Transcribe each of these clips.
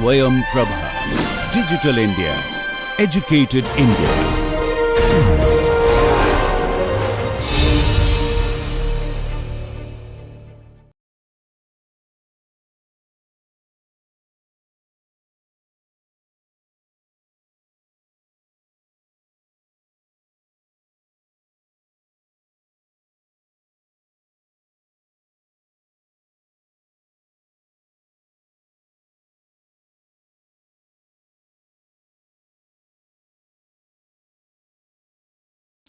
Swayam Prabha. Digital India. Educated India.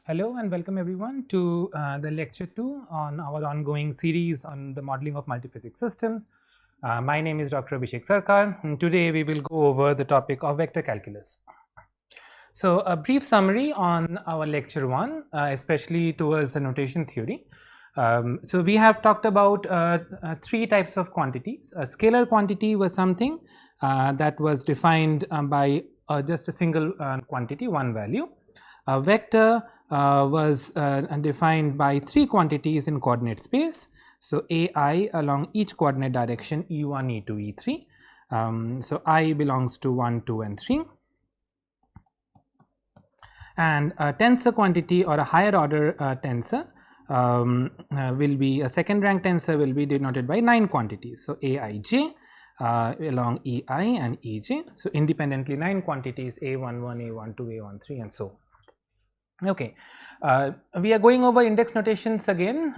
Hello and welcome everyone to the lecture 2 on our ongoing series on the modeling of multiphysics systems. My name is Dr. Abhishek Sarkar, and today we will go over the topic of vector calculus. So a brief summary on our lecture 1, especially towards the notation theory. So we have talked about three types of quantities. A scalar quantity was something that was defined by just a single quantity, one value. A vector was defined by three quantities in coordinate space. So ai along each coordinate direction e1, e2, e3. So I belongs to 1, 2 and 3. And a tensor quantity or a higher order tensor will be a second rank tensor will be denoted by 9 quantities. So aij along ei and ej. So independently 9 quantities a11, a12, a13 and so on. Okay, we are going over index notations again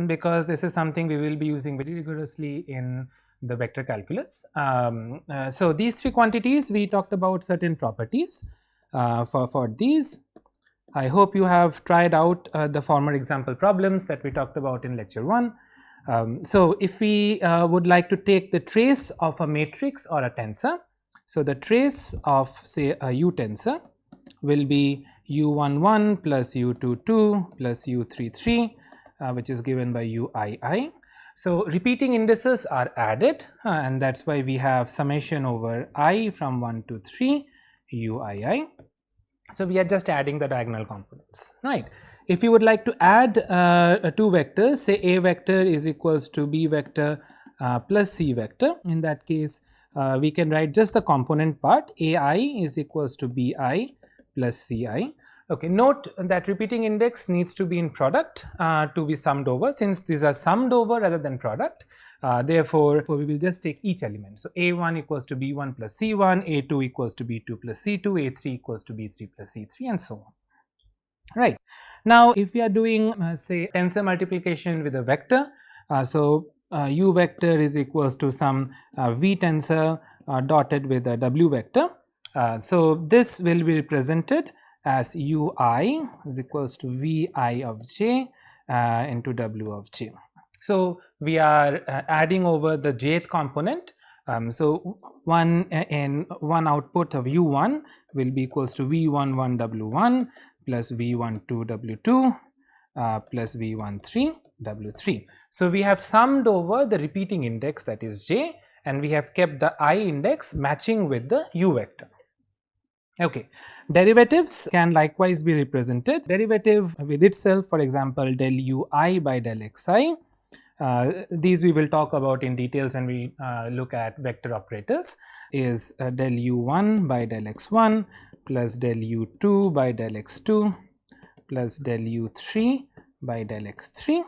because this is something we will be using very rigorously in the vector calculus. So these three quantities, we talked about certain properties for these. I hope you have tried out the former example problems that we talked about in lecture 1. So if we would like to take the trace of a matrix or a tensor, so the trace of say a U tensor will be U11 plus U22 plus U33 which is given by UII. So repeating indices are added and that's why we have summation over I from 1 to 3 UII. So we are just adding the diagonal components, right? If you would like to add two vectors, say A vector is equals to B vector plus C vector, in that case we can write just the component part. AI is equals to BI plus Ci. Okay, note that repeating index needs to be in product to be summed over. Since these are summed over rather than product, therefore we will just take each element. So a1 equals to b1 plus c1, a2 equals to b2 plus c2, a3 equals to b3 plus c3 and so on. Right. Now if we are doing say tensor multiplication with a vector, so u vector is equals to some v tensor dotted with a w vector. So this will be represented as ui is equals to vi of j into w of j. So we are adding over the jth component. So one output of u1 will be equals to v11 w1 plus v12 w2 plus v13 w3. So we have summed over the repeating index, that is j, and we have kept the I index matching with the u vector. Okay, derivatives can likewise be represented. Derivative with itself, for example, del ui by del xi. These we will talk about in details when we look at vector operators, is del u1 by del x1 plus del u2 by del x2 plus del u3 by del x3.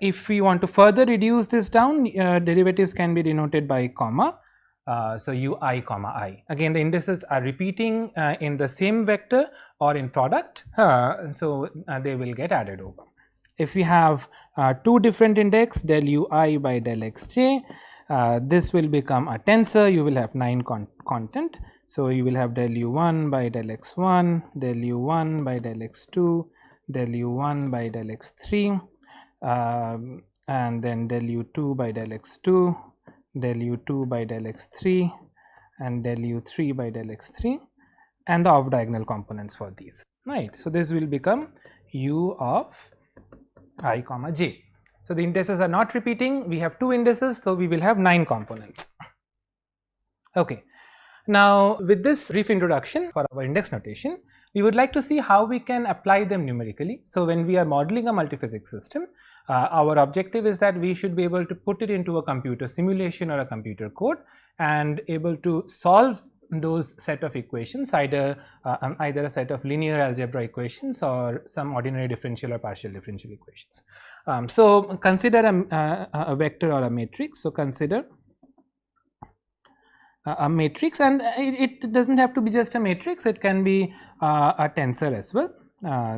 If we want to further reduce this down, derivatives can be denoted by comma. So ui comma I. Again, the indices are repeating in the same vector or in product, so they will get added over. If we have two different index, del ui by del xj, this will become a tensor. You will have 9 content. So you will have del u1 by del x1, del u1 by del x2, del u1 by del x3, and then del u2 by del x2, del u2 by del x3 and del u3 by del x3 and the off diagonal components for these, right? So this will become u of I comma j. So the indices are not repeating, we have two indices, so we will have 9 components. Okay, now with this brief introduction for our index notation, we would like to see how we can apply them numerically. So when we are modeling a multiphysics system, Our objective is that we should be able to put it into a computer simulation or a computer code and able to solve those set of equations, either a set of linear algebra equations or some ordinary differential or partial differential equations. So consider a vector or a matrix. So consider a matrix, and it doesn't have to be just a matrix, it can be a tensor as well.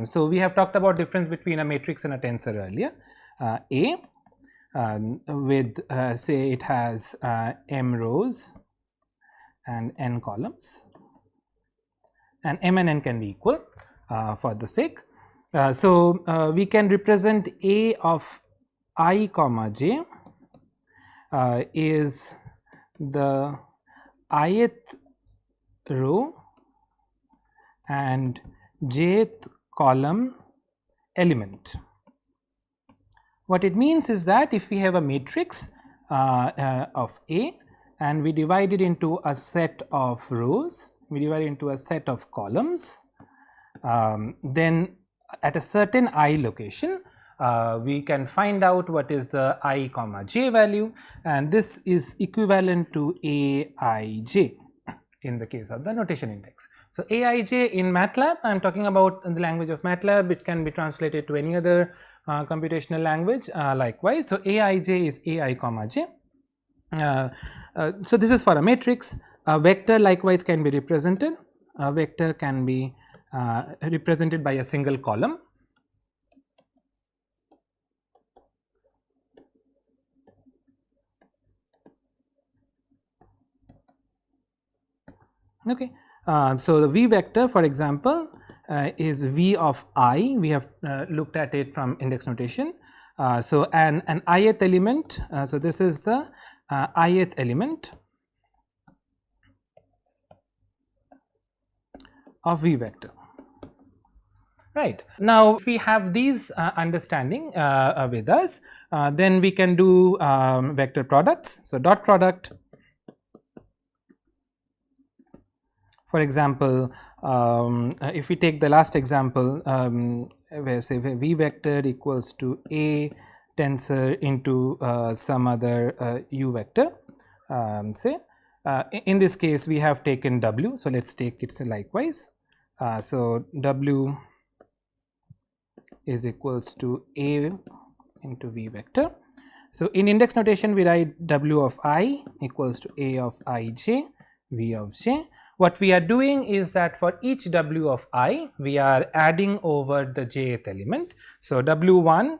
So we have talked about difference between a matrix and a tensor earlier. A with say it has m rows and n columns, and m and n can be equal for the sake. So we can represent A of I comma j is the ith row and jth column element. What it means is that if we have a matrix of A and we divide it into a set of rows, we divide it into a set of columns, then at a certain I location we can find out what is the I comma j value, and this is equivalent to Aij in the case of the notation index. So Aij in MATLAB, I am talking about in the language of MATLAB, it can be translated to any other computational language likewise. So Aij is Ai comma j. So this is for a matrix. A vector likewise can be represented. A vector can be represented by a single column. Okay. So the V vector, for example, is V of I. We have looked at it from index notation. So an ith element, so this is the ith element of V vector. Right. Now, if we have these understanding with us, then we can do vector products. So dot product, for example, if we take the last example, where say V vector equals to A tensor into some other U vector, say in this case we have taken W, so let us take it likewise. So W is equals to A into V vector. So in index notation we write W of I equals to A of Ij, V of j. What we are doing is that for each W of I, we are adding over the jth element. So W1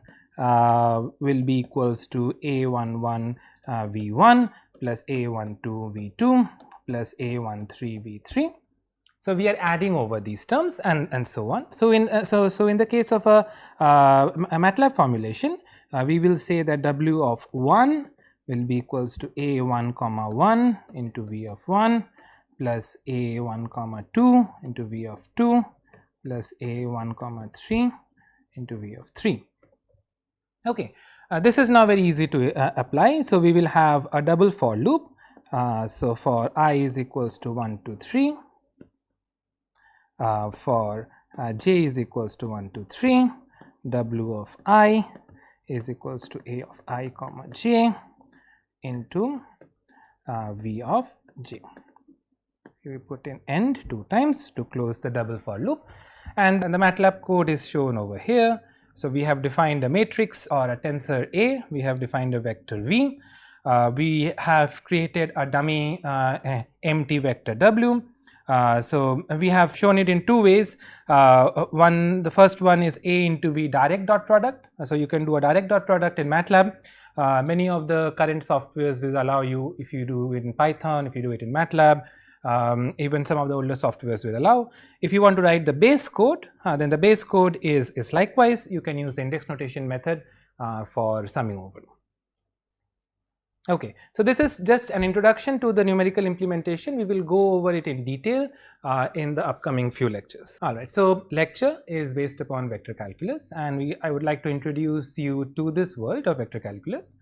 will be equals to A11 V1 plus A12 V2 plus A13 V3. So we are adding over these terms and so on. So in so in the case of a MATLAB formulation, we will say that W of 1 will be equals to A1 comma 1 into V of 1 plus A1 comma 2 into V of 2 plus A1 comma 3 into V of 3. Okay, this is now very easy to apply. So we will have a double for loop. So for I is equals to 1 to 3, for j is equals to 1 to 3, W of I is equals to A of I comma j into V of j. We put in end 2 times to close the double for loop, and the MATLAB code is shown over here. So we have defined a matrix or a tensor A, we have defined a vector V, we have created a dummy empty vector W. So we have shown it in 2 ways. The first one is A into V direct dot product. So you can do a direct dot product in MATLAB. Many of the current softwares will allow you, if you do it in Python, if you do it in MATLAB, even some of the older softwares will allow. If you want to write the base code, then the base code is likewise. You can use the index notation method for summing over. Okay, so this is just an introduction to the numerical implementation. We will go over it in detail in the upcoming few lectures. Alright, so lecture is based upon vector calculus, and I would like to introduce you to this world of vector calculus.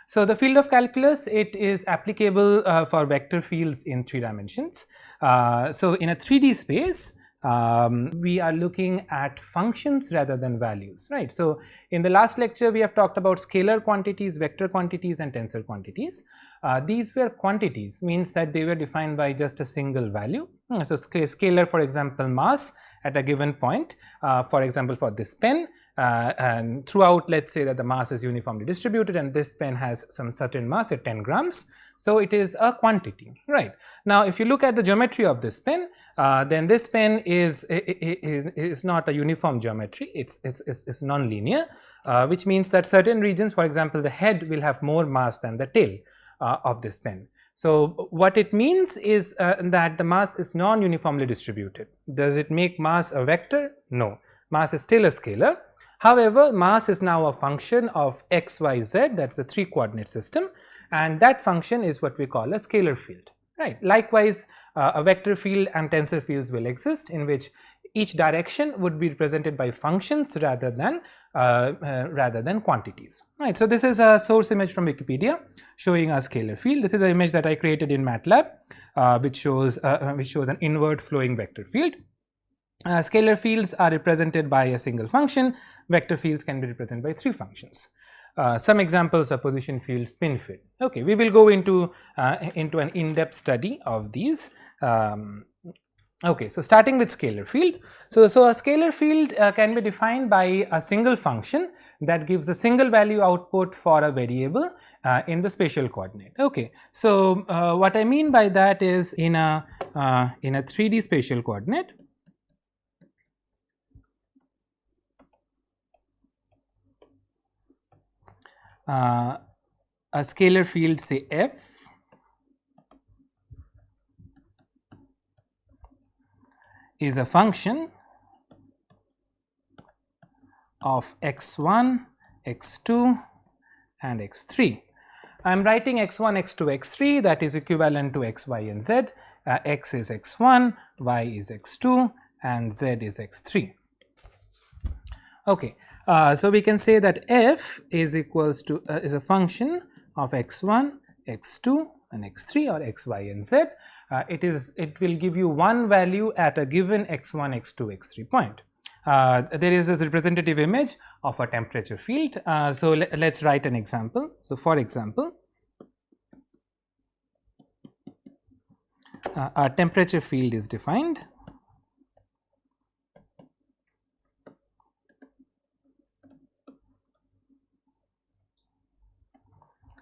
So the field of calculus, it is applicable for vector fields in 3 dimensions. So in a 3D space, we are looking at functions rather than values, right? So in the last lecture we have talked about scalar quantities, vector quantities and tensor quantities. These were quantities, means that they were defined by just a single value. So scalar, for example, mass at a given point, for example for this pen, and throughout, let's say that the mass is uniformly distributed and this pen has some certain mass at 10 grams. So it is a quantity, right? Now if you look at the geometry of this pen, then this pen is not a uniform geometry, it's non-linear, which means that certain regions, for example the head, will have more mass than the tail of this pen. So what it means is that the mass is non-uniformly distributed. Does it make mass a vector? No, mass is still a scalar. However, mass is now a function of x, y, z, that's the 3 coordinate system, and that function is what we call a scalar field, right? Likewise, a vector field and tensor fields will exist, in which each direction would be represented by functions rather than quantities, right? So this is a source image from Wikipedia showing a scalar field. This is an image that I created in MATLAB, which shows an inward flowing vector field. Scalar fields are represented by a single function. Vector fields can be represented by 3 functions. Some examples are position field, spin field. Okay, we will go into an in-depth study of these. Okay, so starting with scalar field. So a scalar field can be defined by a single function that gives a single value output for a variable in the spatial coordinate. Okay, so what I mean by that is in a 3D spatial coordinate, a scalar field, say f, is a function of x1, x2 and x3. I am writing x1, x2, x3, that is equivalent to x, y and z. X is x1, y is x2 and z is x3. Okay, so we can say that f is equals to is a function of x1, x2 and x3, or x, y and z. It will give you one value at a given x1, x2, x3 point. There is this representative image of a temperature field. So let's write an example. So for example, a temperature field is defined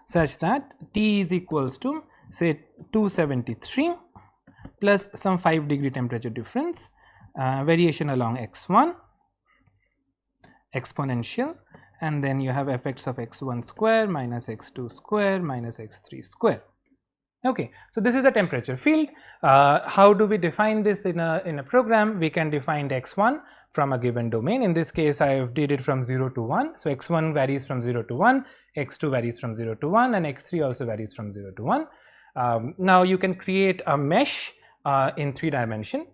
such that T is equals to, say, 273 plus some 5-degree temperature difference, variation along x1, exponential, and then you have effects of x1 square minus x2 square minus x3 square. Okay, so this is a temperature field. How do we define this in a program? We can define x1 from a given domain. In this case, I have did it from 0 to 1. So x1 varies from 0 to 1, x2 varies from 0 to 1, and x3 also varies from 0 to 1. Now you can create a mesh in 3 dimension.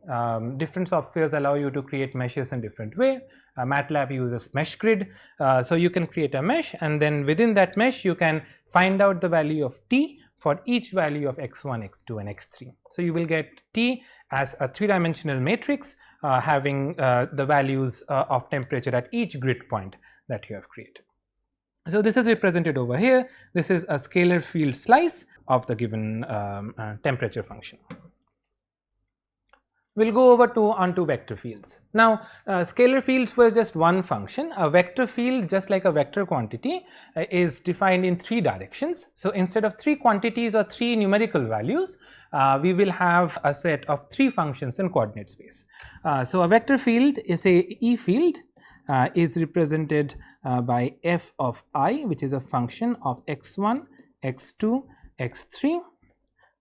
Different softwares allow you to create meshes in different way. MATLAB uses mesh grid. So you can create a mesh, and then within that mesh you can find out the value of T for each value of x1, x2 and x3. So you will get T as a 3-dimensional matrix having the values of temperature at each grid point that you have created. So this is represented over here. This is a scalar field slice of the given temperature function. We'll go over onto vector fields. Now, scalar fields were just one function. A vector field, just like a vector quantity, is defined in 3 directions. So instead of 3 quantities or 3 numerical values, we will have a set of 3 functions in coordinate space. So a vector field is a E field, is represented by f of I, which is a function of x1, x2, x3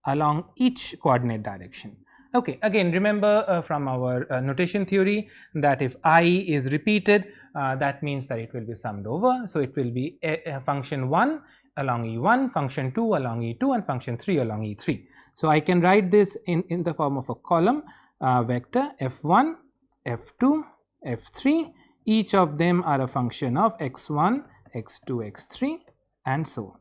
along each coordinate direction. Okay, again remember from our notation theory that if I is repeated, that means that it will be summed over. So it will be a function 1 along E1, function 2 along E2 and function 3 along E3. So I can write this in the form of a column vector f1, f2, f3. Each of them are a function of x1, x2, x3 and so on.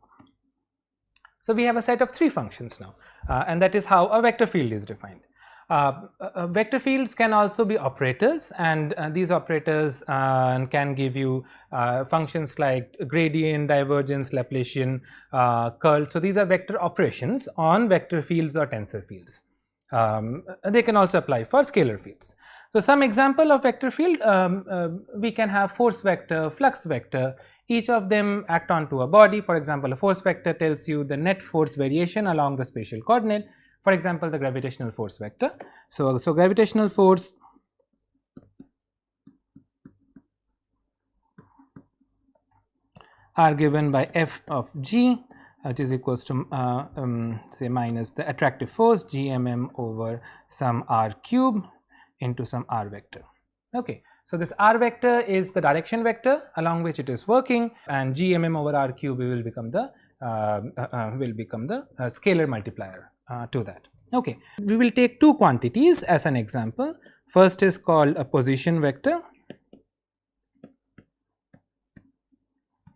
So we have a set of 3 functions now, and that is how a vector field is defined. Vector fields can also be operators, and these operators can give you functions like gradient, divergence, Laplacian, curl. So these are vector operations on vector fields or tensor fields. They can also apply for scalar fields. So some example of vector field, we can have force vector, flux vector. Each of them act onto a body. For example, a force vector tells you the net force variation along the spatial coordinate. For example, the gravitational force vector. So gravitational force are given by f of g, which is equals to say minus the attractive force gmm over some r cube into some r vector. Okay, so this r vector is the direction vector along which it is working, and gmm over r cube will become the scalar multiplier to that. Okay, we will take two quantities as an example. First is called a position vector,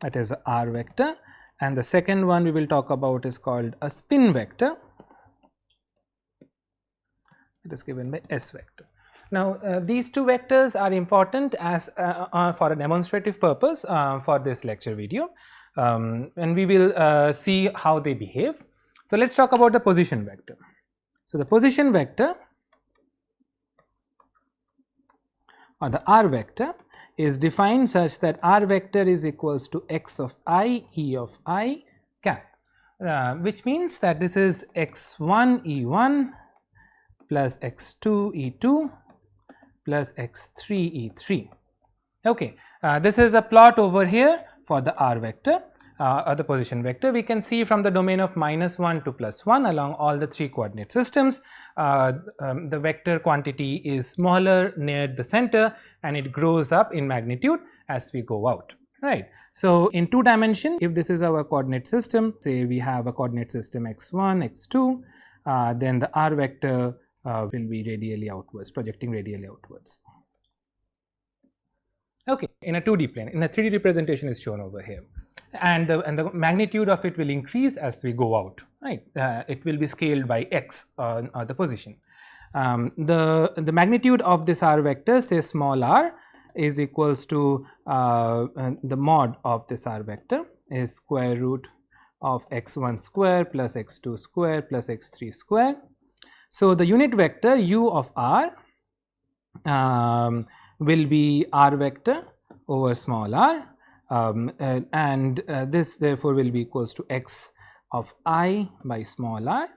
that is a r vector, and the second one we will talk about is called a spin vector. It is given by s vector. Now these two vectors are important as for a demonstrative purpose for this lecture video, and we will see how they behave. So let's talk about the position vector. So the position vector or the r vector is defined such that r vector is equals to x of I e of I cap, which means that this is x1 e1 plus x2 e2 plus x3 e3. Okay, this is a plot over here for the r vector or the position vector. We can see from the domain of -1 to +1 along all the three coordinate systems, the vector quantity is smaller near the center and it grows up in magnitude as we go out, right. So in 2 dimension, if this is our coordinate system, say we have a coordinate system x1, x2, then the r vector will be radially outwards, projecting radially outwards. Okay, in a 2D plane, in a 3D representation is shown over here, and the magnitude of it will increase as we go out, right. It will be scaled by x the position. The magnitude of this r vector, say small r, is equals to the mod of this r vector is square root of x1 square plus x2 square plus x3 square. So the unit vector u of r will be r vector over small r, and this therefore will be equals to x of I by small r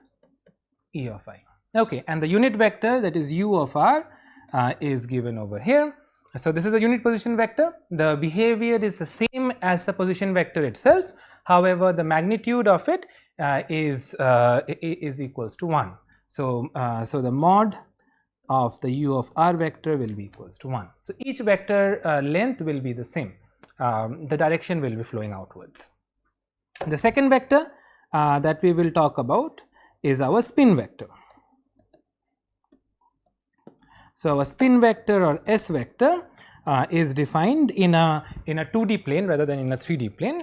e of I. Okay, and the unit vector, that is u of r, is given over here. So this is a unit position vector. The behavior is the same as the position vector itself. However, the magnitude of it is equals to 1. So the mod of the u of r vector will be equals to 1. So each vector length will be the same. The direction will be flowing outwards. The second vector that we will talk about is our spin vector. So our spin vector or s vector is defined in a 2D plane rather than in a 3D plane.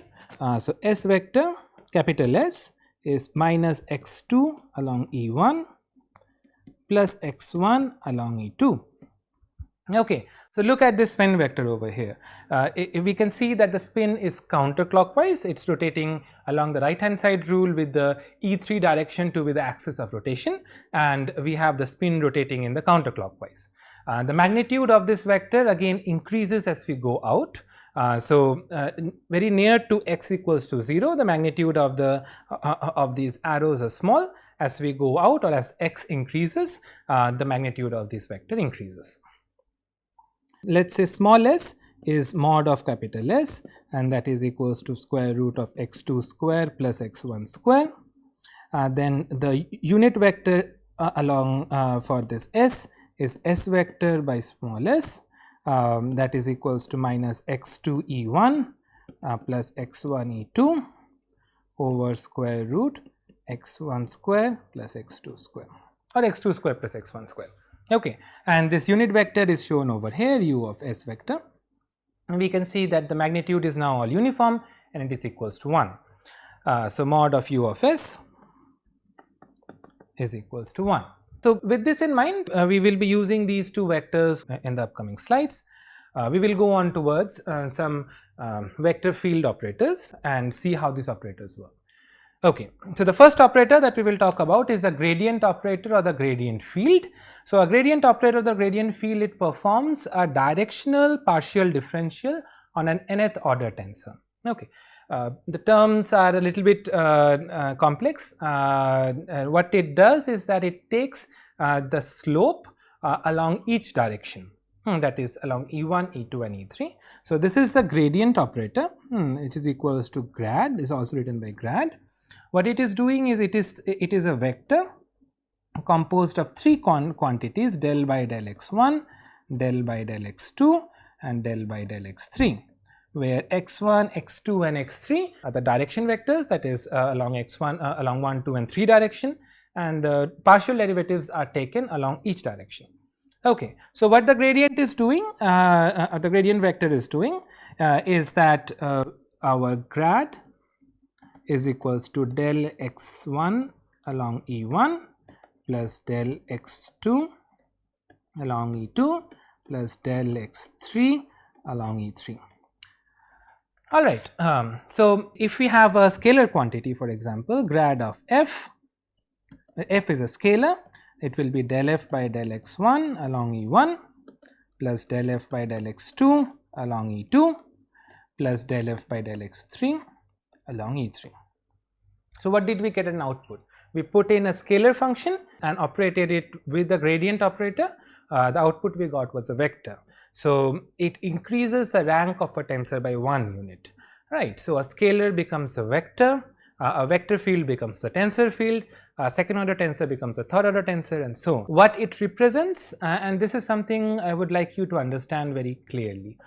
So s vector, capital S, is minus x2 along E1 plus x1 along E2. Okay, so look at this spin vector over here. We can see that the spin is counterclockwise. It's rotating along the right hand side rule with the E3 direction to be the axis of rotation, and we have the spin rotating in the counterclockwise. The magnitude of this vector again increases as we go out. Very near to x equals to 0, the magnitude of these arrows are small. As we go out, or as x increases, the magnitude of this vector increases. Let's say small s is mod of capital S, and that is equals to square root of x2 square plus x1 square. Then the unit vector along for this s is s vector by small s, that is equals to minus x2 e1 plus x1 e2 over square root x1 square plus x2 square, or x2 square plus x1 square. Okay, and this unit vector is shown over here, u of s vector, and we can see that the magnitude is now all uniform and it is equals to 1. So mod of u of s is equals to 1. So with this in mind, we will be using these two vectors in the upcoming slides. We will go on towards some vector field operators and see how these operators work. Okay, so the first operator that we will talk about is the gradient operator or the gradient field. So a gradient operator or the gradient field, it performs a directional partial differential on an nth order tensor. Okay, the terms are a little bit complex. What it does is that it takes the slope along each direction, that is along E1, E2 and E3. So this is the gradient operator, which is equals to grad, is also written by grad. What it is doing is it is a vector composed of three quantities, del by del x1, del by del x2 and del by del x3, where x1, x2 and x3 are the direction vectors, that is along x1 along 1, 2 and 3 direction, and the partial derivatives are taken along each direction. Okay, so what the gradient is doing, the gradient vector is doing is that our grad is equals to del x1 along E1 plus del x2 along E2 plus del x3 along E3. Alright, so if we have a scalar quantity, for example, grad of f is a scalar, it will be del f by del x1 along E1 plus del f by del x2 along E2 plus del f by del x3 along E3. So what did we get an output? We put in a scalar function and operated it with the gradient operator. The output we got was a vector. So it increases the rank of a tensor by 1 unit, right? So a scalar becomes a vector field becomes a tensor field, a second order tensor becomes a third order tensor, and so on. What it represents, and this is something I would like you to understand very clearly.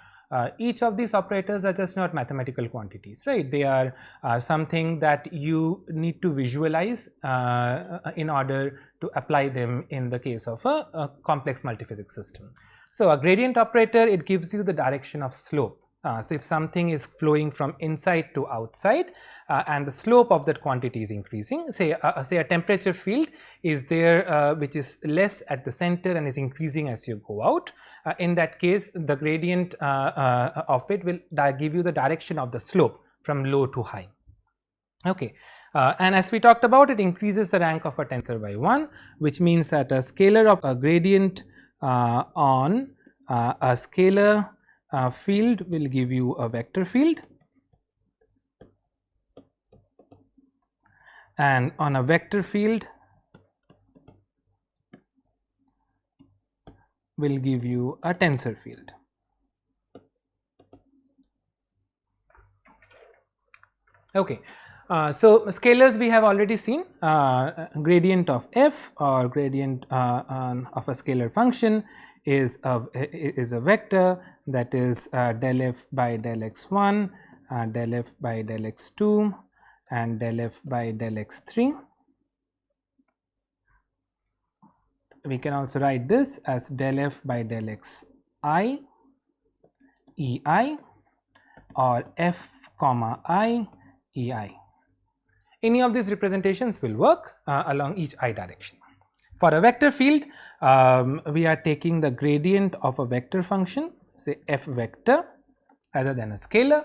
Each of these operators are just not mathematical quantities, right? They are something that you need to visualize in order to apply them in the case of a complex multiphysics system. So a gradient operator, it gives you the direction of slope. So if something is flowing from inside to outside and the slope of that quantity is increasing, say a temperature field is there which is less at the center and is increasing as you go out, in that case the gradient of it will give you the direction of the slope from low to high. Okay, and as we talked about, it increases the rank of a tensor by 1, which means that a scalar of a gradient on a scalar field will give you a vector field, and on a vector field will give you a tensor field. Okay, so scalars we have already seen. Gradient of f or gradient of a scalar function is a vector, that is del f by del x1, del f by del x2 and del f by del x3. We can also write this as del f by del xi ei or f comma I ei. Any of these representations will work along each I direction. For a vector field, we are taking the gradient of a vector function, say f vector, rather than a scalar.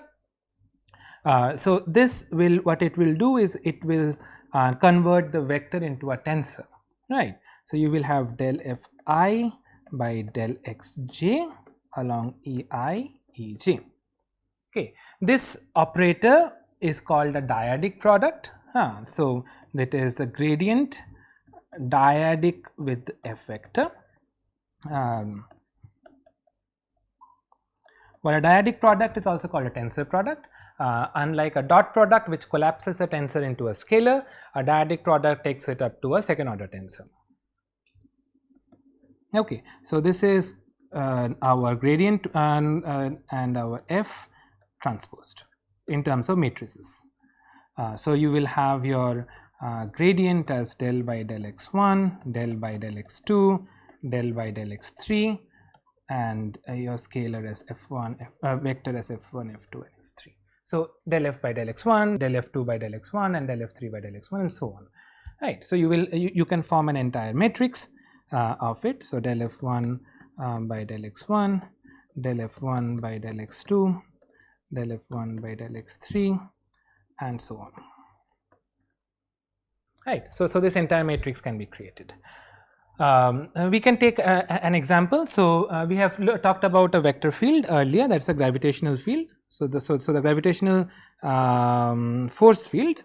So this will, what it will do is it will convert the vector into a tensor, right? So you will have del fi by del xj along ei ej. Okay, this operator is called a dyadic product. So that is the gradient dyadic with f vector. Well, a dyadic product is also called a tensor product. Unlike a dot product which collapses a tensor into a scalar, a dyadic product takes it up to a second order tensor. Okay, so this is our gradient and our f transposed in terms of matrices. So you will have your gradient as del by del x1, del by del x2, del by del x3, and your scalar as f1, vector as f1, f2 and f3. So del f by del x1, del f2 by del x1 and del f3 by del x1 and so on, right? So you can form an entire matrix, of it. So del f1 by del x1, del f1 by del x2, del f1 by del x3, and so on. Right. So this entire matrix can be created. We can take an example. So we have talked about a vector field earlier. That's a gravitational field. So the gravitational force field,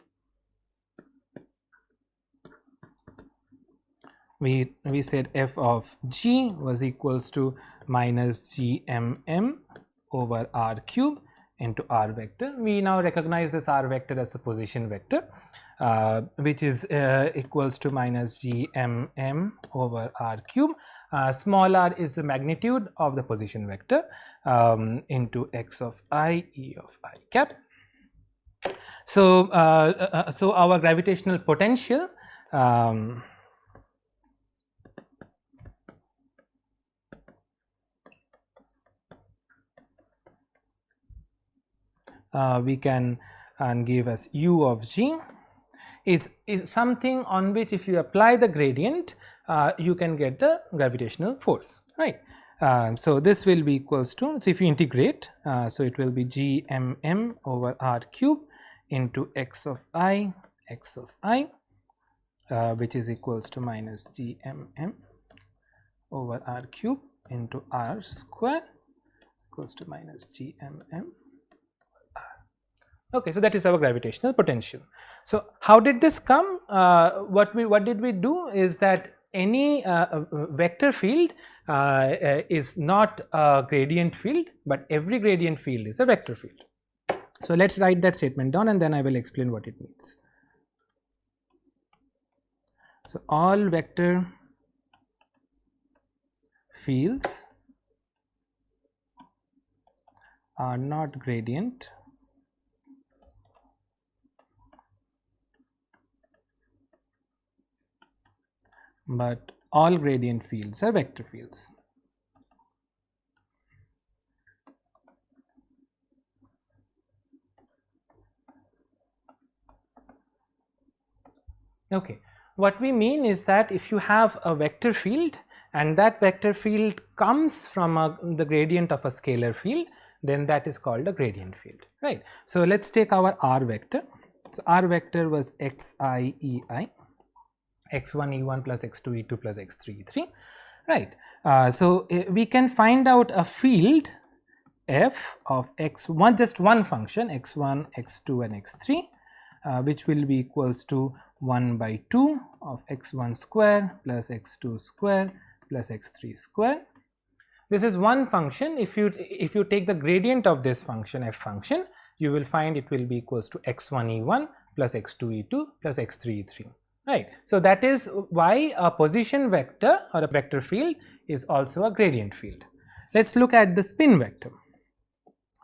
we said f of g was equals to minus gmm over r cube into r vector. We now recognize this r vector as a position vector, which is equals to minus gmm over r cube. Small r is the magnitude of the position vector into x of I e of I cap. So our gravitational potential we can give as u of g is something on which if you apply the gradient you can get the gravitational force, right? So this will be equals to, so if you integrate, so it will be gmm over r cube into x of I, which is equals to minus gmm over r cube into r square equals to minus gmm. Okay, so that is our gravitational potential. So how did this come? What did we do is that any vector field is not a gradient field, but every gradient field is a vector field. So let's write that statement down and then I will explain what it means. So all vector fields are not gradient, but all gradient fields are vector fields. Okay, what we mean is that if you have a vector field and that vector field comes from the gradient of a scalar field, then that is called a gradient field, right? So let's take our r vector. So r vector was xi ei, x1 e1 plus x2 e2 plus x3 e3, right? So we can find out a field f of x1, just one function x1, x2 and x3, which will be equals to 1 by 2 of x1 square plus x2 square plus x3 square. This is one function. If you take the gradient of this function f function, you will find it will be equals to x1 e1 plus x2 e2 plus x3 e3, right? So that is why a position vector or a vector field is also a gradient field. Let's look at the spin vector.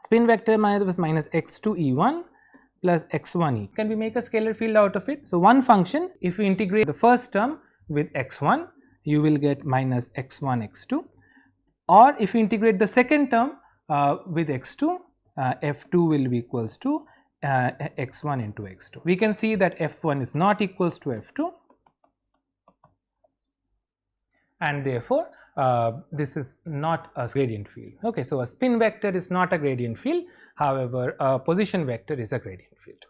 Spin vector was minus x2 e1 plus x1 e. Can we make a scalar field out of it? So one function, if you integrate the first term with x1, you will get minus x1 x2, or if you integrate the second term with x2, f2 will be equals to x1 into x2. We can see that f1 is not equals to f2, and therefore this is not a gradient field. Okay, so a spin vector is not a gradient field, however a position vector is a gradient field.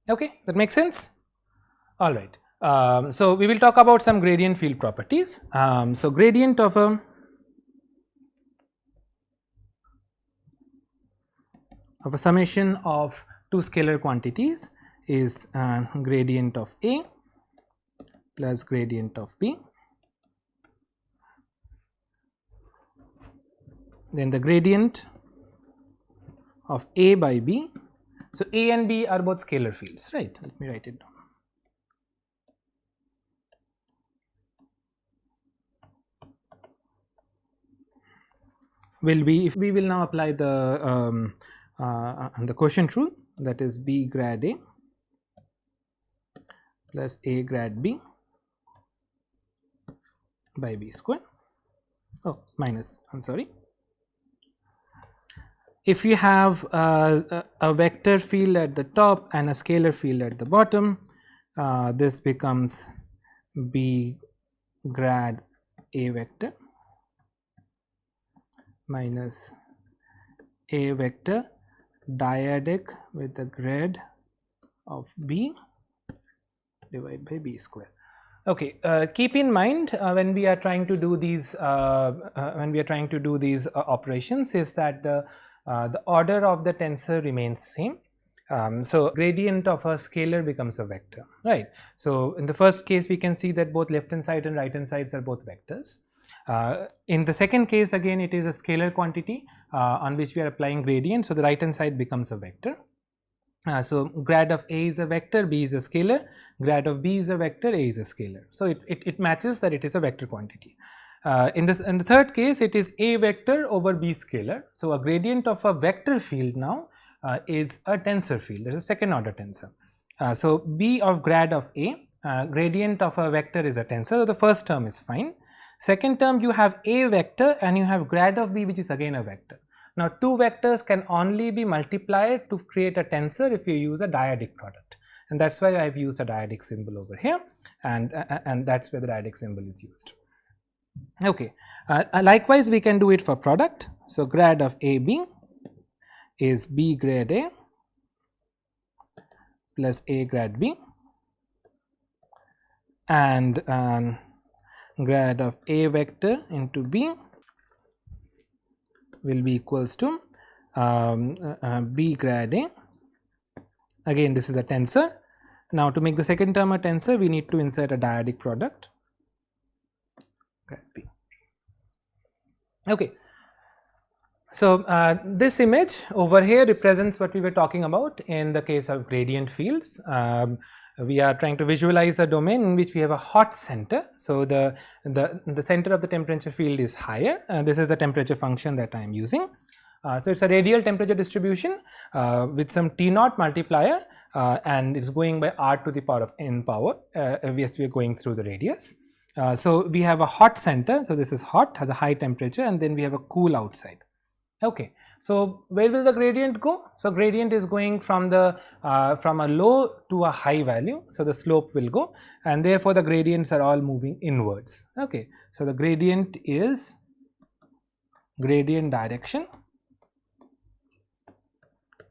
Okay, that makes sense? All right. So we will talk about some gradient field properties. So gradient of a summation of two scalar quantities is gradient of A plus gradient of B. Then the gradient of A by B. So A and B are both scalar fields, right? Let me write it down. Will be, if we will now apply the quotient rule, that is B grad A plus A grad B by B square. Oh, minus, I'm sorry. If you have a vector field at the top and a scalar field at the bottom, this becomes B grad A vector minus A vector dyadic with the grad of B divided by B square. Okay, keep in mind when we are trying to do these operations is that the order of the tensor remains same. So gradient of a scalar becomes a vector, right? So in the first case we can see that both left hand side and right hand sides are both vectors. In the second case again it is a scalar quantity on which we are applying gradient, so the right hand side becomes a vector. So grad of A is a vector, B is a scalar, grad of B is a vector, A is a scalar. So it matches that it is a vector quantity. In the third case it is A vector over B scalar. So a gradient of a vector field now is a tensor field, that is a second order tensor. So B of grad of A, gradient of a vector is a tensor, so the first term is fine. Second term you have A vector and you have grad of B, which is again a vector. Now two vectors can only be multiplied to create a tensor if you use a dyadic product, and that's why I've used a dyadic symbol over here, and that's where the dyadic symbol is used. Okay, likewise we can do it for product. So grad of AB is B grad A plus A grad B, and grad of A vector into B will be equals to B grad A. Again this is a tensor. Now to make the second term a tensor we need to insert a dyadic product, grad B. Okay, so this image over here represents what we were talking about in the case of gradient fields. We are trying to visualize a domain in which we have a hot center. So the center of the temperature field is higher, and this is the temperature function that I am using. So it's a radial temperature distribution with some T0 multiplier, and it's going by R to the power of n power. Yes, we are going through the radius. So we have a hot center, so this is hot, has a high temperature, and then we have a cool outside. Okay, so where will the gradient go? So gradient is going from a low to a high value, so the slope will go, and therefore the gradients are all moving inwards. Okay, so the gradient is gradient direction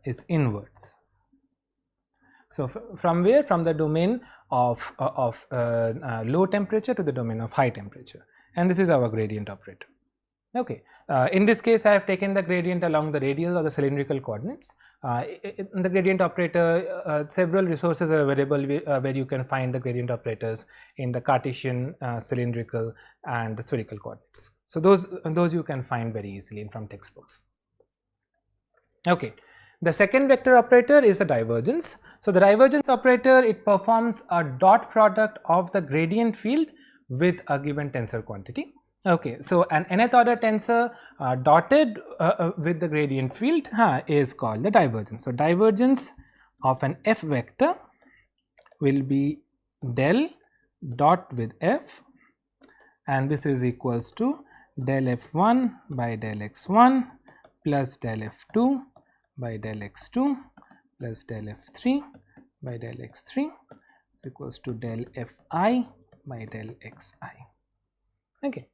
is inwards. So from where? From the domain of low temperature to the domain of high temperature, and this is our gradient operator. Okay, in this case I have taken the gradient along the radial or the cylindrical coordinates. In the gradient operator, several resources are available where you can find the gradient operators in the Cartesian, cylindrical and the spherical coordinates. So those you can find very easily from textbooks. Okay, the second vector operator is the divergence. So the divergence operator, it performs a dot product of the gradient field with a given tensor quantity. Okay, so an nth order tensor dotted with the gradient field is called the divergence. So divergence of an f vector will be del dot with f, and this is equals to del f1 by del x1 plus del f2 by del x2 plus del f3 by del x3 is equals to del fi by del xi. Okay.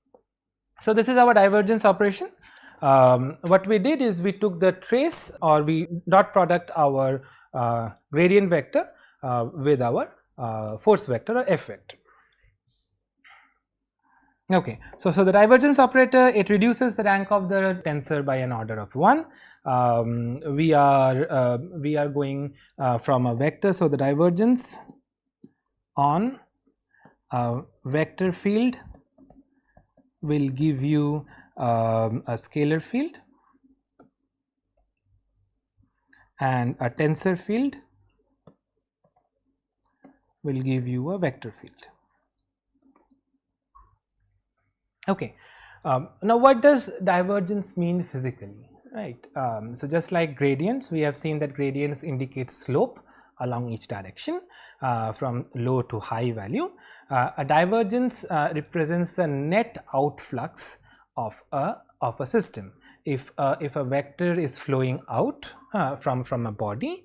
So this is our divergence operation. What we did is we took the trace, or we dot product our gradient vector with our force vector or f vector. Okay, so the divergence operator, it reduces the rank of the tensor by an order of 1. We are going from a vector, so the divergence on a vector field will give you a scalar field, and a tensor field will give you a vector field. Okay, now what does divergence mean physically, right? So just like gradients, we have seen that gradients indicate slope along each direction from low to high value. A divergence represents the net outflux of a system. If a vector is flowing out from a body,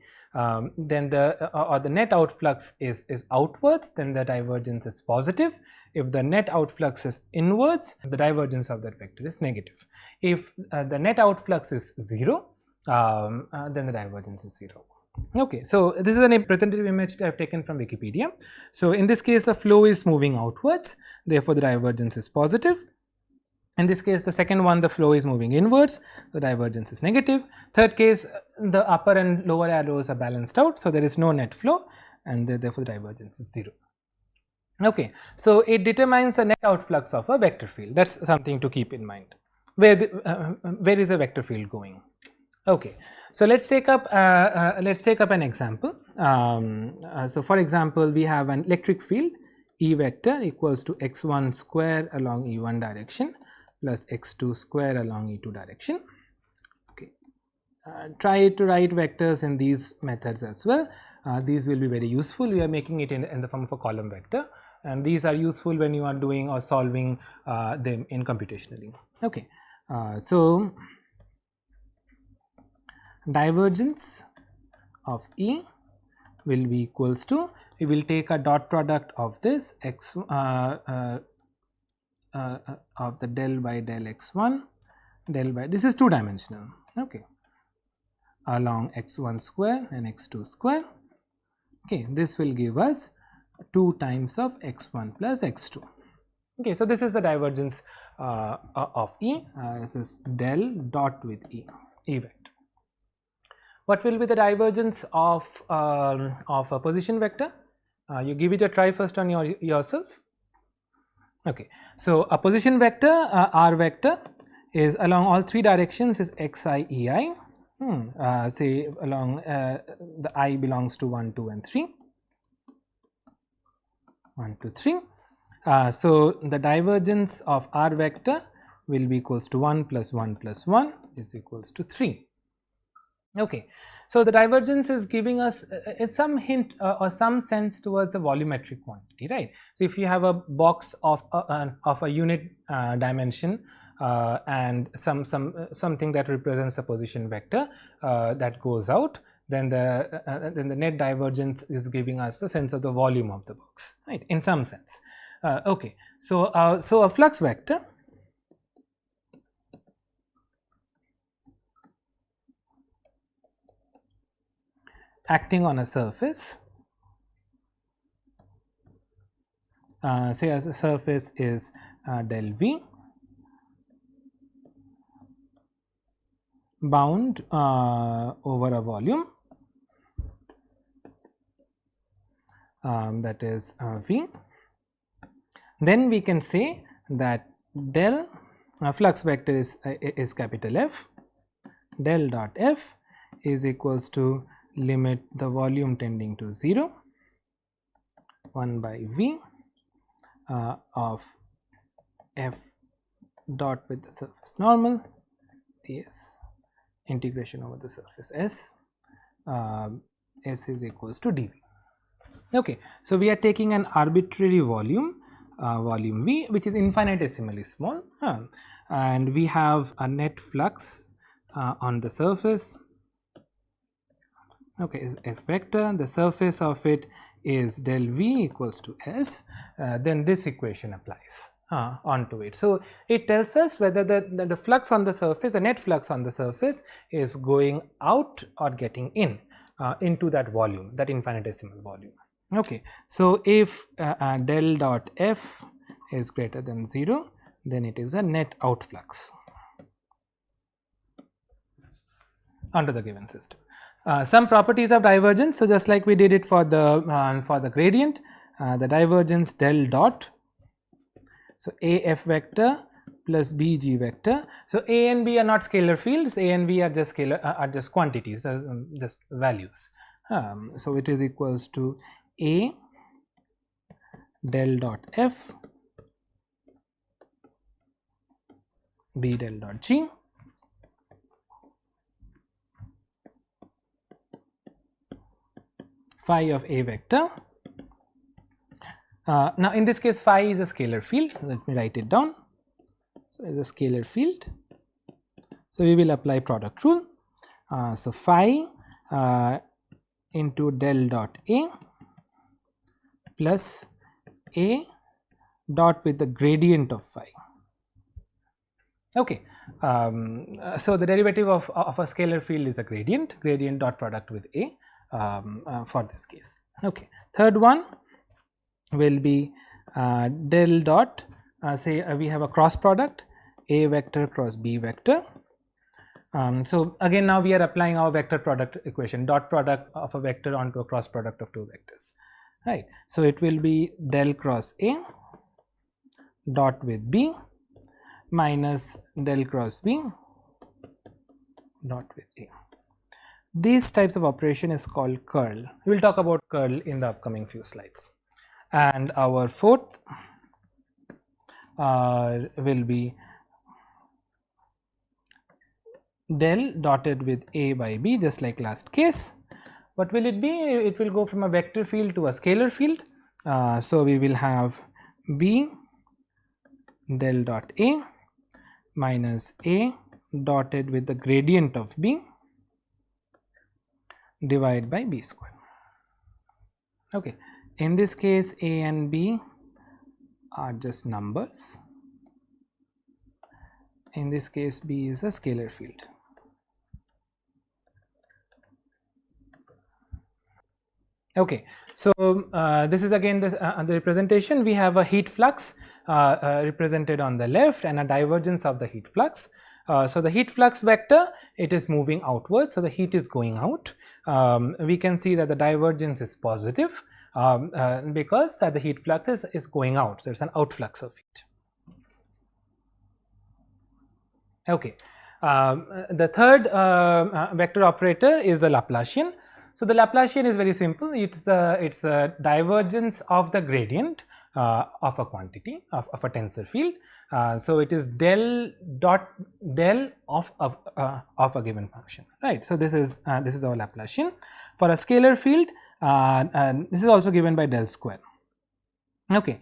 then the net outflux is outwards, then the divergence is positive. If the net outflux is inwards, the divergence of that vector is negative. If the net outflux is 0, then the divergence is 0. Okay, so this is a representative image I have taken from Wikipedia. So in this case, the flow is moving outwards, therefore the divergence is positive. In this case, the second one, the flow is moving inwards, the divergence is negative. Third case, the upper and lower arrows are balanced out, so there is no net flow, and therefore the divergence is 0. Okay, so it determines the net outflux of a vector field. That's something to keep in mind. Where is a vector field going? Okay, so let's take up an example. So for example, we have an electric field E vector equals to x1 square along E1 direction plus x2 square along E2 direction. Okay, try to write vectors in these methods as well. These will be very useful. We are making it in the form of a column vector, and these are useful when you are doing or solving them in computationally. Okay, so divergence of E will be equals to, we will take a dot product of this x of the del by del x1 del by, this is 2-dimensional, okay, along x1 square and x2 square. Okay, this will give us 2 times of x1 plus x2. Okay, so this is the divergence of E. This is del dot with E vector. What will be the divergence of a position vector? You give it a try first on yourself. Okay, so a position vector, R vector, is along all 3 directions is xi ei. Say along the I belongs to 1, 2 and 3. 1, 2, 3. So the divergence of R vector will be equals to 1 plus 1 plus 1 is equals to 3. Okay, so the divergence is giving us some hint or some sense towards a volumetric quantity, right? So if you have a box of a unit dimension and something that represents a position vector that goes out, then the net divergence is giving us a sense of the volume of the box, right? In some sense. Okay, so a flux vector acting on a surface, say as a surface is del V, bound over a volume that is V, then we can say that del flux vector is capital F, del dot F is equals to limit the volume tending to 0 1 by V of F dot with the surface normal ds integration over the surface S, S is equals to dV. Okay, so we are taking an arbitrary volume V, which is infinitesimally small, and we have a net flux on the surface. Okay, is F vector, the surface of it is del V equals to S, then this equation applies onto it. So it tells us whether the flux on the surface, the net flux on the surface is going out or getting in into that volume, that infinitesimal volume. Okay, so if del dot F is greater than 0, then it is a net outflux under the given system. Some properties of divergence, so just like we did it for the gradient, the divergence del dot, so AF vector plus BG vector. So A and B are not scalar fields, A and B are just quantities, just values. So it is equals to A del dot F, B del dot G, phi of A vector. Now in this case phi is a scalar field, let me write it down. So it is a scalar field, so we will apply product rule. So phi into del dot A plus A dot with the gradient of phi. Okay, so the derivative of a scalar field is a gradient dot product with A for this case. Okay, third one will be del dot, say we have a cross product A vector cross B vector. So again, now we are applying our vector product equation, dot product of a vector onto a cross product of two vectors, right? So it will be del cross A dot with B minus del cross B dot with A. These types of operation is called curl. We will talk about curl in the upcoming few slides. And our fourth will be del dotted with A by B, just like last case. What will it be? It will go from a vector field to a scalar field. So we will have B del dot A minus A dotted with the gradient of B divided by B square. Okay, in this case A and B are just numbers. In this case B is a scalar field. Okay, so this is again this the representation. We have a heat flux represented on the left and a divergence of the heat flux. So the heat flux vector, it is moving outwards, so the heat is going out. We can see that the divergence is positive because that the heat flux is going out, so it's an outflux of heat. Okay, the third vector operator is the Laplacian. So the Laplacian is very simple. It's the divergence of the gradient of a quantity of a tensor field. So it is del dot del of a given function, right? So this is our Laplacian. For a scalar field, this is also given by del square. Okay,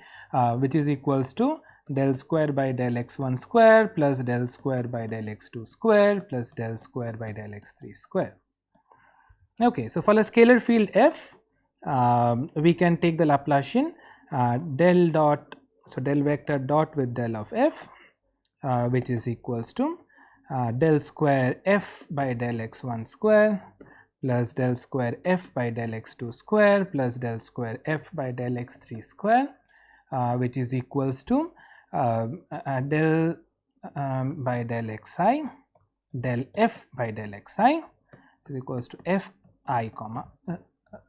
which is equals to del square by del x1 square plus del square by del x2 square plus del square by del x3 square. Okay, so for a scalar field f, we can take the Laplacian del dot, so del vector dot with del of f, which is equals to del square f by del x1 square plus del square f by del x2 square plus del square f by del x3 square, which is equals to del by del xi del f by del xi is equals to f I comma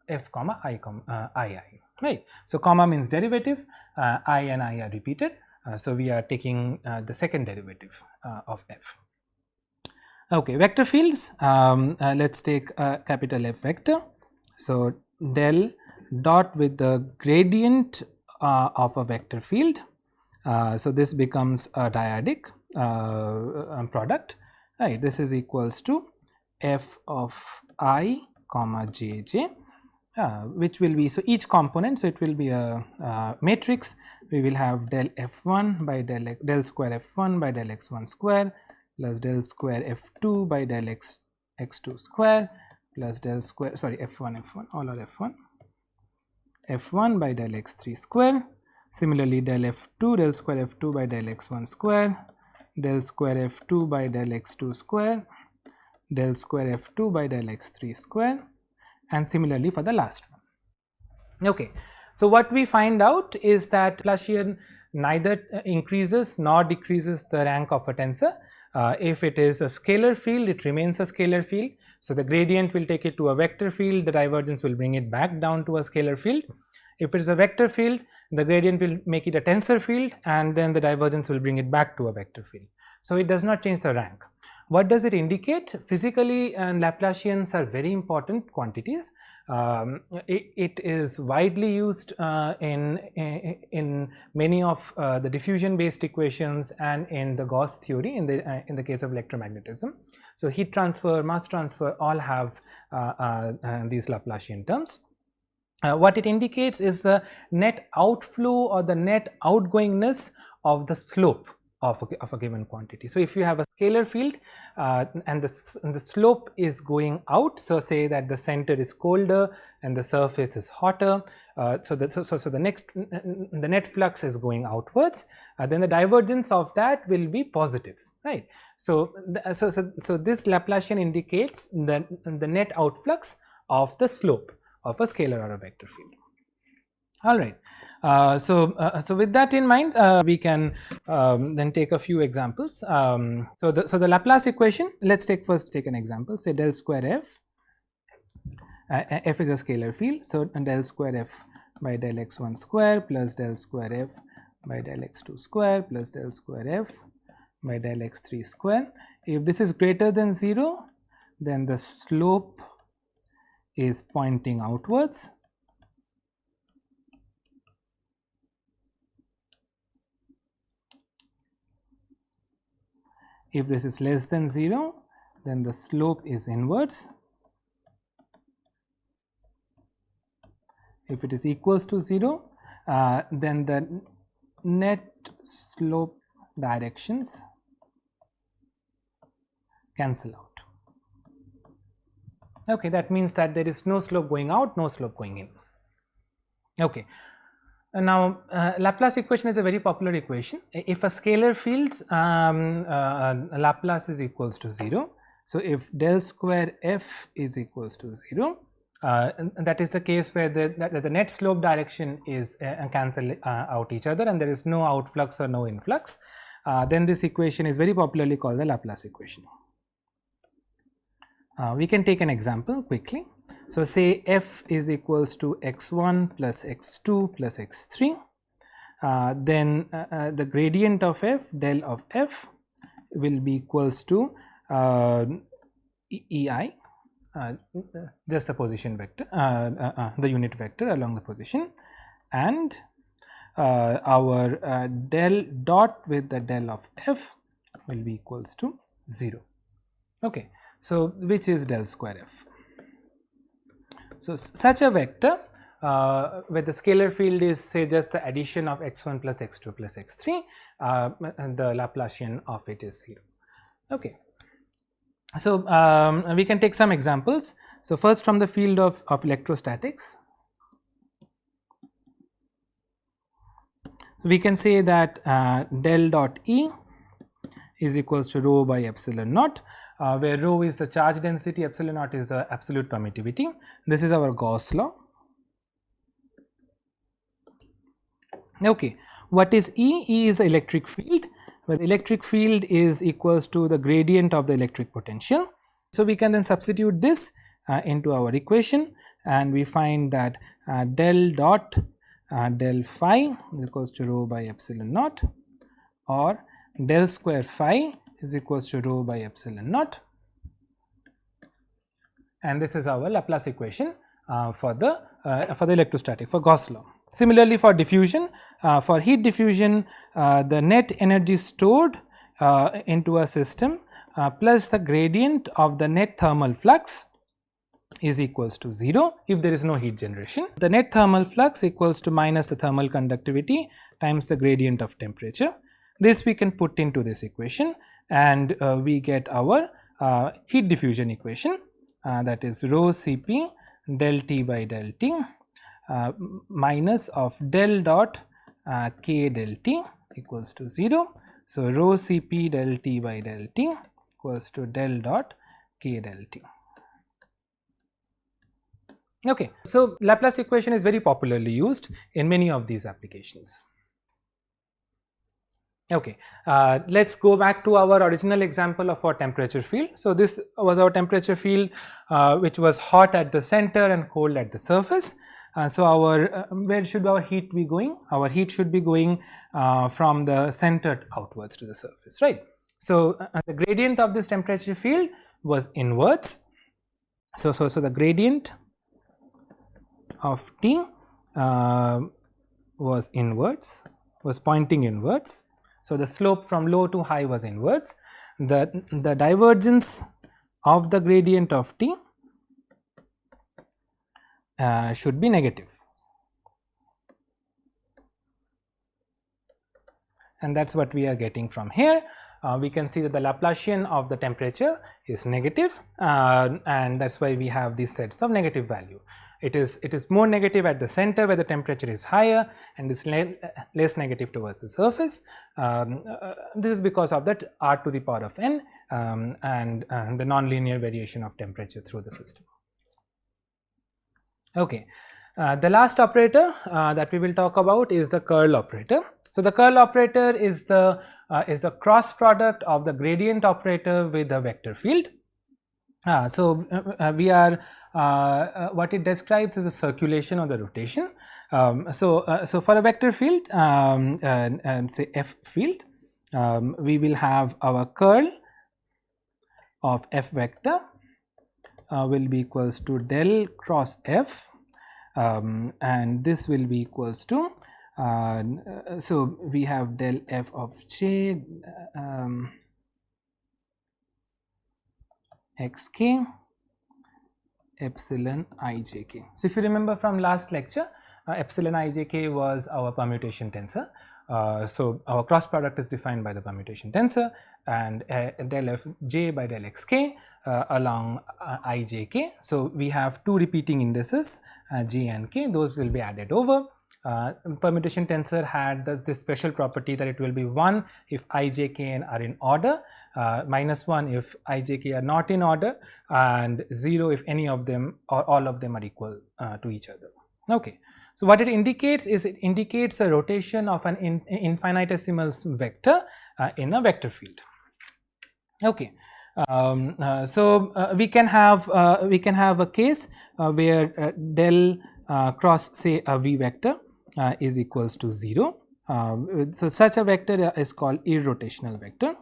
f comma I comma I, right. So comma means derivative, I and I are repeated, so we are taking the second derivative of f. Okay, vector fields, let's take capital F vector. So del dot with the gradient of a vector field, so this becomes a dyadic product, right. This is equals to f of I comma jj, which will be, so each component, so it will be a matrix. We will have del f1 by del square f1 by del x1 square plus del square f2 by del x2 square plus del square, sorry, f1 all are f1 by del x3 square. Similarly, del f2 del square f2 by del x1 square, del square f2 by del x2 square, del square f2 by del x3 square, and similarly for the last one. Okay, so what we find out is that Laplacian neither increases nor decreases the rank of a tensor. If it is a scalar field, it remains a scalar field. So the gradient will take it to a vector field, the divergence will bring it back down to a scalar field. If it is a vector field, the gradient will make it a tensor field, and then the divergence will bring it back to a vector field. So it does not change the rank. What does it indicate? Physically, Laplacians are very important quantities. It is widely used in many of the diffusion based equations and in the Gauss theory in the case of electromagnetism. So heat transfer, mass transfer all have these Laplacian terms. What it indicates is the net outflow or the net outgoingness of the slope of a given quantity. So if you have a scalar field and the slope is going out, so say that the center is colder and the surface is hotter, so the net flux is going outwards, then the divergence of that will be positive, right? So this Laplacian indicates the net outflux of the slope of a scalar or a vector field. All right. So with that in mind, we can then take a few examples. So the Laplace equation, let's first take an example. Say del square f. F is a scalar field, so del square f by del x1 square plus del square f by del x2 square plus del square f by del x3 square. If this is greater than 0, then the slope is pointing outwards. If this is less than 0, then the slope is inwards. If it is equals to 0, then the net slope directions cancel out. Okay, that means that there is no slope going out, no slope going in. Okay. Now, Laplace equation is a very popular equation. If a scalar field's Laplace is equals to 0, so if del square f is equals to 0, that is the case where the net slope direction is cancel out each other and there is no outflux or no influx, then this equation is very popularly called the Laplace equation. We can take an example quickly. So say f is equals to x1 plus x2 plus x3, then the gradient of f, del of f, will be equals to ei, just the position vector, the unit vector along the position, and our del dot with the del of f will be equals to 0. Okay, so which is del square f. So such a vector where the scalar field is say just the addition of x1 plus x2 plus x3, and the Laplacian of it is 0. Okay. So we can take some examples. So first from the field of electrostatics, we can say that del dot E is equals to rho by epsilon naught, where rho is the charge density, epsilon naught is the absolute permittivity. This is our Gauss law. Okay, what is E? E is electric field, where the electric field is equals to the gradient of the electric potential. So we can then substitute this into our equation and we find that del dot del phi is equals to rho by epsilon naught, or del square phi is equals to rho by epsilon naught, and this is our Laplace equation for the electrostatic, for Gauss law. Similarly for diffusion, for heat diffusion, the net energy stored into a system plus the gradient of the net thermal flux is equals to 0 if there is no heat generation. The net thermal flux equals to minus the thermal conductivity times the gradient of temperature. This we can put into this equation and we get our heat diffusion equation, that is rho Cp del T by del T minus of del dot K del T equals to 0. So rho Cp del T by del T equals to del dot K del T. Okay, so Laplace equation is very popularly used in many of these applications. Okay, let's go back to our original example of our temperature field. So this was our temperature field which was hot at the center and cold at the surface. So our where should our heat be going? Our heat should be going from the center outwards to the surface, right? So the gradient of this temperature field was inwards. So the gradient of T was inwards, was pointing inwards. So the slope from low to high was inwards. The divergence of the gradient of T should be negative. and that's what we are getting from here. We can see that the Laplacian of the temperature is negative, and that's why we have these sets of negative value. It is more negative at the center where the temperature is higher, and is less negative towards the surface. This is because of that r to the power of n and the nonlinear variation of temperature through the system. Okay, the last operator that we will talk about is the curl operator. So the curl operator is the cross product of the gradient operator with the vector field. We are what it describes as a circulation or the rotation. So for a vector field, say f field, we will have our curl of f vector will be equals to del cross f, and this will be equals to so we have del f of j xk epsilon ijk. So if you remember from last lecture, epsilon ijk was our permutation tensor. So our cross product is defined by the permutation tensor, and del f j by del xk along ijk. So we have two repeating indices j and k, those will be added over. Permutation tensor had this special property that it will be 1 if I, j, k, n are in order, minus 1 if I, j, k are not in order, and 0 if any of them or all of them are equal to each other. Okay. So what it indicates is it indicates a rotation of an infinitesimal vector in a vector field. Okay. We can have a case where del cross say a v vector is equals to 0. So such a vector is called irrotational vector.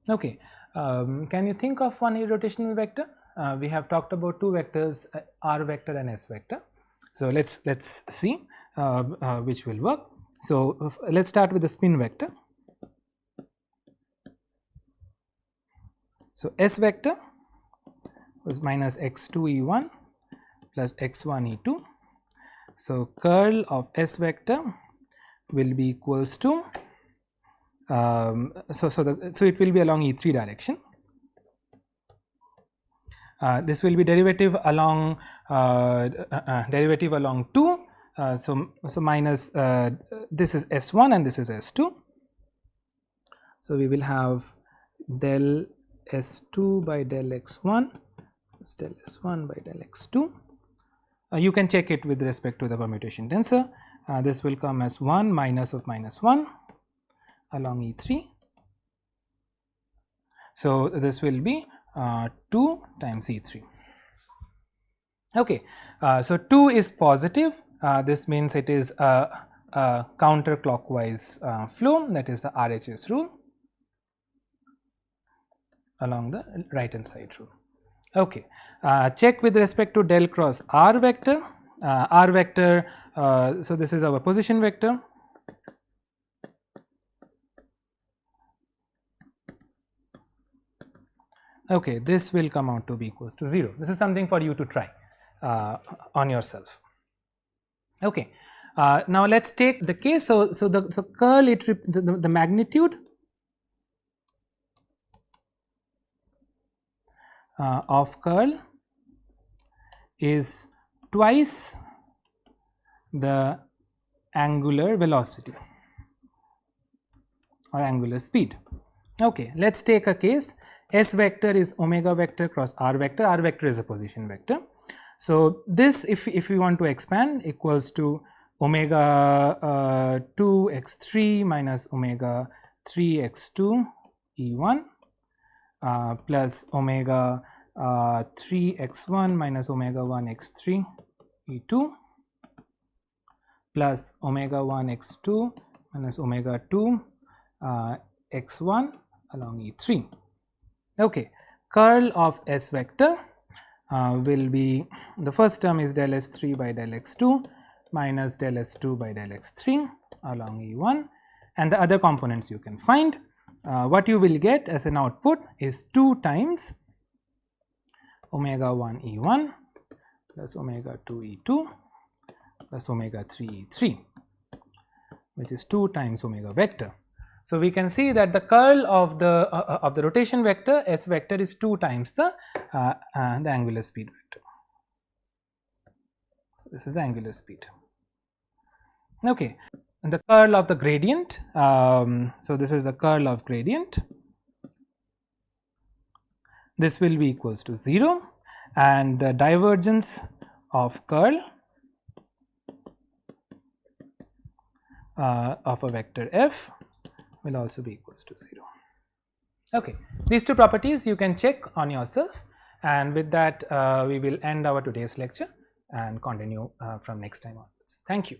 Okay, can you think of one irrotational vector? We have talked about two vectors, r vector and s vector. So let's see which will work. So let's start with the spin vector. So s vector was minus x2 e1 plus x1 e2. So curl of s vector will be equals to so it will be along e3 direction. This will be derivative along 2. So minus this is s1 and this is s2. So we will have del s2 by del x1 plus del s1 by del x2. You can check it with respect to the permutation tensor. This will come as 1 minus of minus 1 along e3. So this will be 2 times e3. Okay, so 2 is positive. This means it is a counterclockwise flow, that is the RHS rule along the right hand side rule. Okay, check with respect to del cross r vector. R vector, so this is our position vector. Okay, this will come out to be equals to 0. This is something for you to try on yourself. Okay, now let's take the case. So curl the magnitude of curl is twice the angular velocity or angular speed. Okay, let's take a case. S vector is omega vector cross r vector. R vector is a position vector. So this, if we want to expand, equals to omega 2 x3 minus omega 3 x2 e1 plus omega 3 x1 minus omega 1 x3 e2 plus omega 1 x2 minus omega 2 x1 along e3. Okay, curl of s vector will be, the first term is del s3 by del x2 minus del s2 by del x3 along e1, and the other components you can find. What you will get as an output is 2 times omega 1 E1 plus omega 2 E2 plus omega 3 E3, which is 2 times omega vector. So we can see that the curl of the rotation vector S vector is 2 times the angular speed vector. So this is the angular speed. Okay, and the curl of the gradient. So this is the curl of gradient. This will be equals to 0, and the divergence of curl of a vector f will also be equals to 0. Okay, these two properties you can check on yourself, and with that we will end our today's lecture and continue from next time onwards. Thank you.